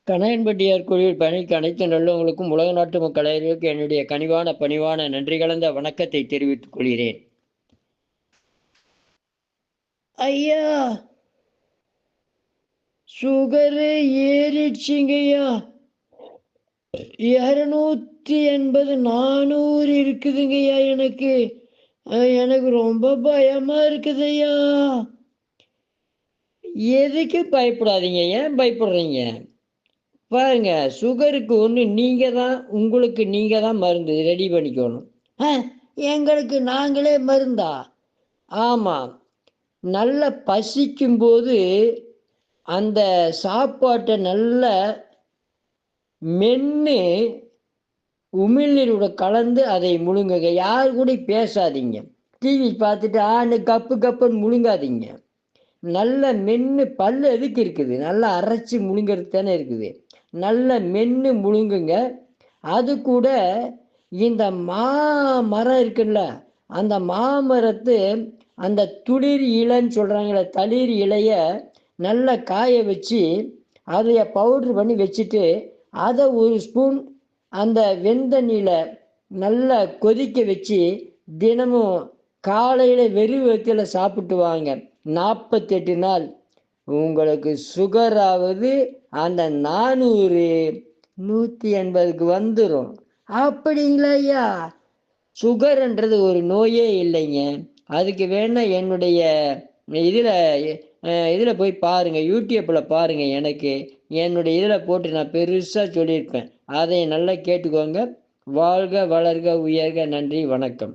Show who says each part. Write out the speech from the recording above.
Speaker 1: கணையன்பட்டியார் கோயில் பணிக்கு அனைத்து நல்லவங்களுக்கும் உலக நாட்டு மக்கள் அனைவருக்கும் என்னுடைய கனிவான பணிவான நன்றி கலந்த வணக்கத்தை தெரிவித்துக் கொள்கிறேன். ஐயா, சுகரு ஏறிடுச்சிங்கய்யா. 280 400 இருக்குதுங்கய்யா. எனக்கு ரொம்ப பயமா இருக்குதுய்யா. எதுக்கு பயப்படாதீங்க? ஏன் பயப்படுறீங்க? பாருங்க, சுகருக்கு ஒன்று உங்களுக்கு நீங்கள் தான் மருந்து ரெடி பண்ணிக்கணும். எங்களுக்கு நாங்களே மருந்தா? ஆமாம். நல்ல பசிக்கும்போது அந்த சாப்பாட்டை நல்ல மென்று உமிழ்நீரோட கலந்து அதை முழுங்குங்க. யாரு கூட பேசாதீங்க. டிவி பார்த்துட்டு கப்பு கப்புன்னு முழுங்காதீங்க. நல்ல மென்று பல்லு எதுக்கு இருக்குது? நல்லா அரைச்சி முழுங்கிறது தானே இருக்குது. நல்ல மென்று முழுங்குங்க. அது கூட இந்த மாமரம் இருக்குல்ல, அந்த மாமரத்து அந்த துளிர் இலைன்னு சொல்கிறாங்களே, தளிர் இலைய நல்லா காய வச்சு அதைய பவுட்ரு பண்ணி வச்சுட்டு அதை ஒரு ஸ்பூன் அந்த வெந்தண்ணியில் நல்லா கொதிக்க வச்சு தினமும் காலையில் வெறும் வயிற்றில் சாப்பிட்டு வாங்க. 48 நாள் உங்களுக்கு சுகராவது அந்த 400 180க்கு வந்துடும். அப்படிங்களா ஐயா? சுகர்ன்றது ஒரு நோயே இல்லைங்க. அதுக்கு வேணா என்னுடைய இதில் போய் பாருங்கள், யூடியூப்பில் பாருங்கள். என்னுடைய இதில் போட்டு நான் பெருசாக சொல்லியிருப்பேன். அதை நல்லா கேட்டுக்கோங்க. வாழ்க வளர்க உயர்க. நன்றி, வணக்கம்.